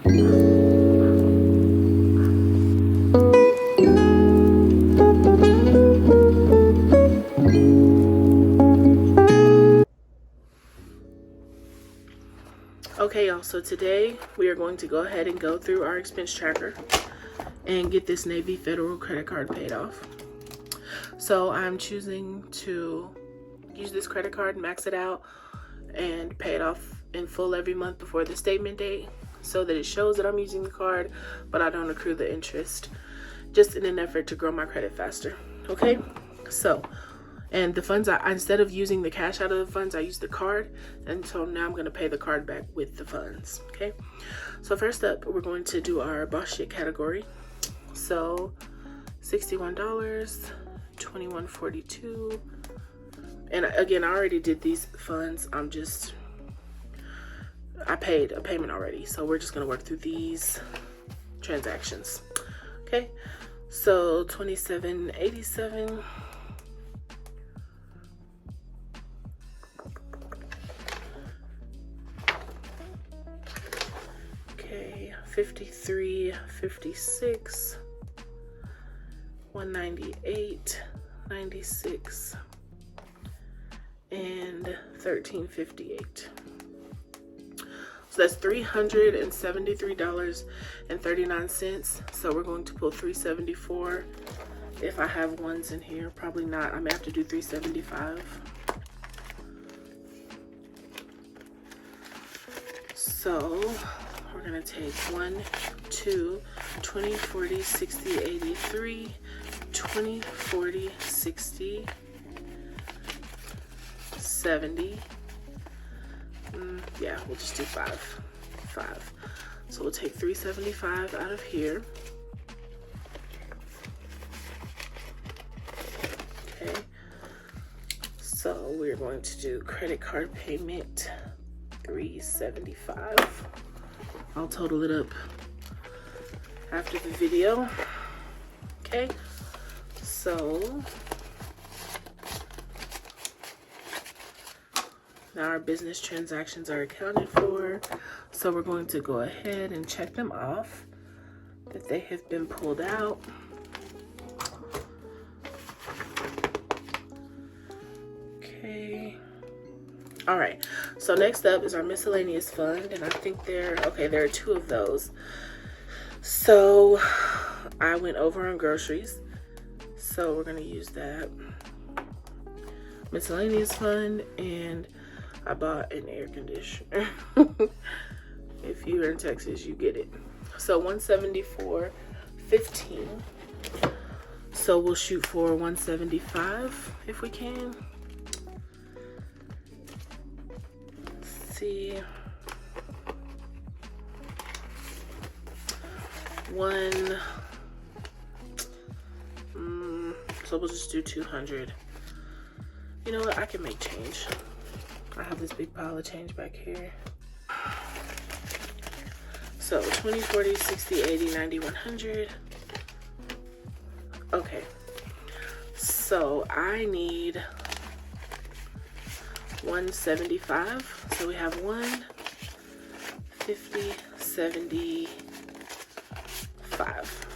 Okay, y'all, so today we are going to go ahead and go through our expense tracker and get this Navy Federal credit card paid off. So I'm choosing to use this credit card, max it out, and pay it off in full every month before the statement date so that it shows that I'm using the card, but I don't accrue the interest, just in an effort to grow my credit faster. Okay, so, and the funds, instead of using the cash out of the funds, I use the card, and so now I'm going to pay the card back with the funds. Okay, so first up, we're going to do our boss shit category. So $61, $21.42, and again, I already did these funds. I paid a payment already, so we're just going to work through these transactions. Okay, so $27.87. Okay, $53.56, $198.96, and $13.58. So that's $373.39. So we're going to pull $374. If I have ones in here, probably not. I may have to do $375. So we're gonna take 1, 2, 20, 40, 60, 83, 20, 40, 60, 70. Yeah, we'll just do 5. So we'll take 375 out of here. Okay. So we're going to do credit card payment, $375. I'll total it up after the video. Okay. So now our business transactions are accounted for, so we're going to go ahead and check them off that they have been pulled out. Okay. All right, so next up is our miscellaneous fund, and I think there are 2 of those. So I went over on groceries, so we're gonna use that miscellaneous fund, and I bought an air conditioner. If you're in Texas, you get it. So $174.15. So we'll shoot for $175 if we can. Let's see. So we'll just do 200. You know what? I can make change. I have this big pile of change back here. So 20, 40, 60, 80, 90, 100. Okay. So I need 175. So we have 1, 50, 75.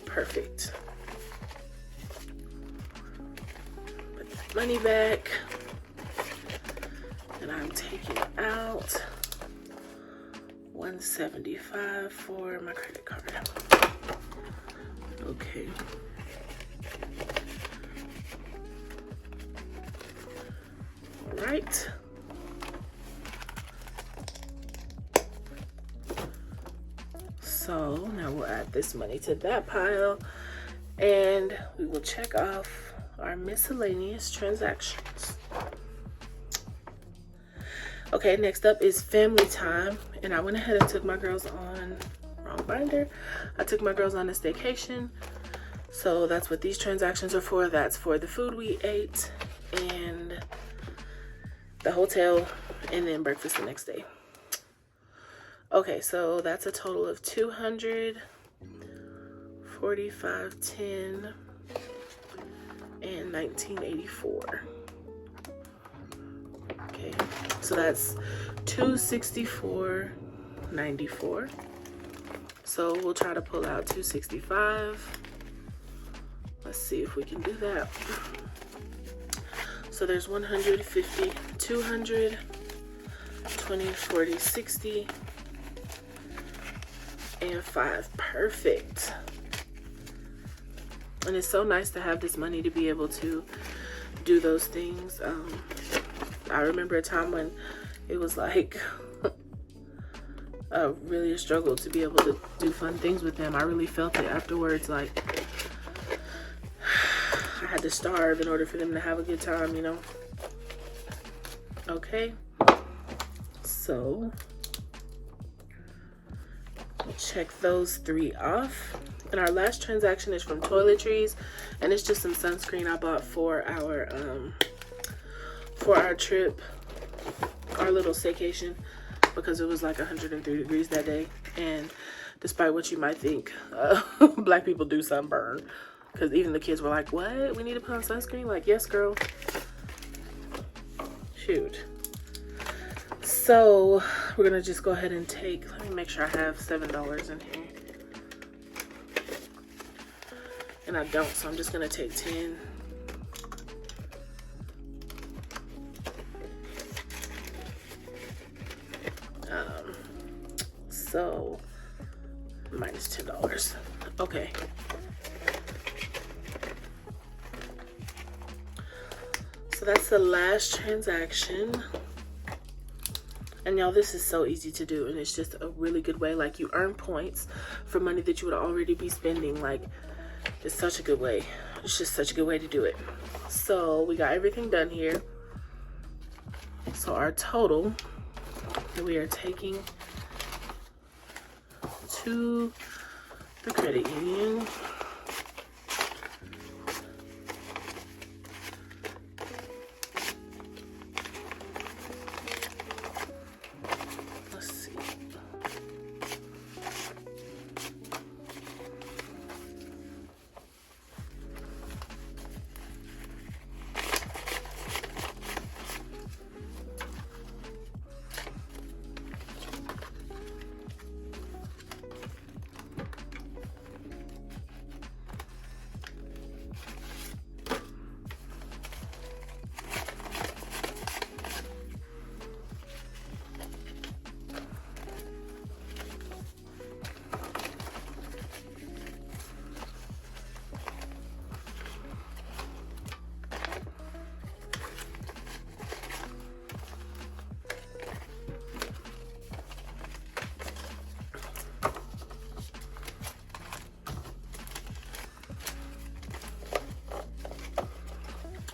Perfect. Put the money back. And I'm taking out 175 for my credit card. Okay. All right. So now we'll add this money to that pile, and we will check off our miscellaneous transactions. Okay, next up is family time, and I went ahead and took my girls on, wrong binder. I took my girls on a staycation, so that's what these transactions are for. That's for the food we ate and the hotel, and then breakfast the next day. Okay, so that's a total of $200, $45.10, and $19.84. Okay, so that's $264.94. So we'll try to pull out 265. Let's see if we can do that. So there's 150, 200, 20, 40, 60, and 5. Perfect. And it's so nice to have this money to be able to do those things. I remember a time when it was like really a struggle to be able to do fun things with them. I really felt it afterwards, like I had to starve in order for them to have a good time, you know. Okay, so we'll check those 3 off. And our last transaction is from toiletries, and it's just some sunscreen I bought for our trip, our little staycation, because it was like 103 degrees that day. And despite what you might think, black people do sunburn, because even the kids were like, what, we need to put on sunscreen? Like, yes girl, shoot. So we're gonna just go ahead and take, let me make sure I have $7 in here. And I don't, so I'm just gonna take 10. So minus $10. Okay. So that's the last transaction. And y'all, this is so easy to do, and it's just a really good way. Like, you earn points for money that you would already be spending. Like, it's such a good way. It's just such a good way to do it. So we got everything done here. So our total that we are taking to the credit union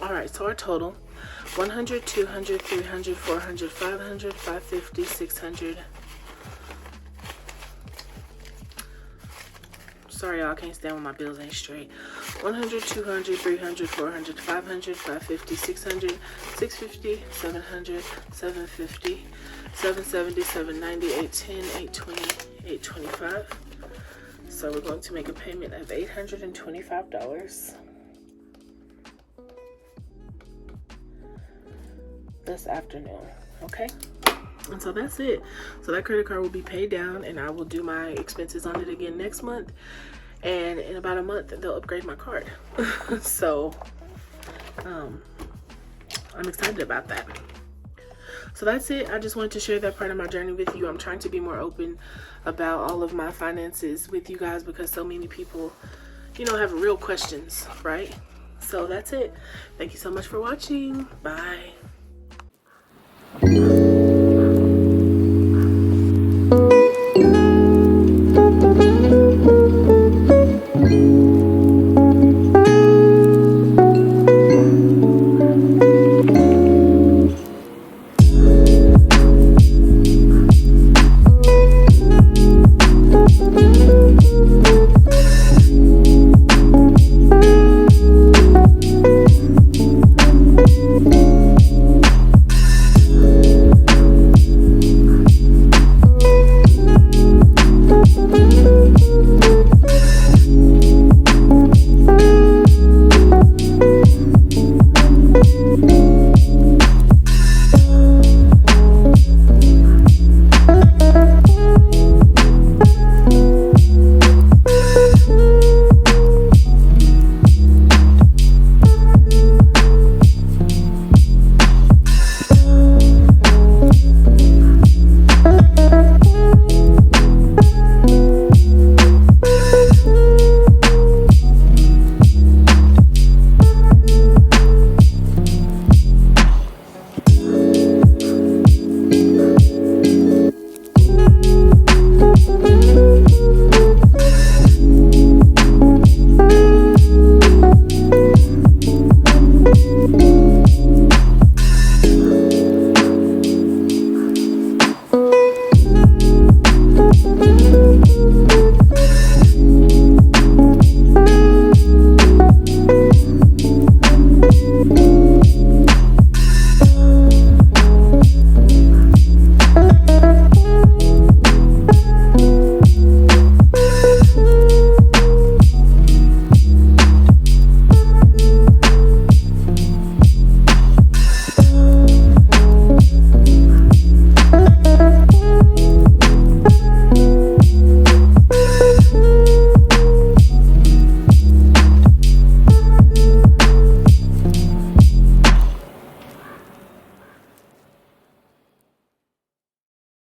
All right, so our total: 100, 200, 300, 400, 500, 550, 600. Sorry, y'all, I can't stand when my bills ain't straight. 100, 200, 300, 400, 500, 550, 600, 650, 700, 750, 770, 790, 810, 820, 825. So we're going to make a payment of $825 this afternoon. Okay, and so that's it. So that credit card will be paid down, and I will do my expenses on it again next month, and in about a month they'll upgrade my card. So I'm excited about that. So that's it. I just wanted to share that part of my journey with you. I'm trying to be more open about all of my finances with you guys, because so many people, you know, have real questions, right? So that's it. Thank you so much for watching. Bye.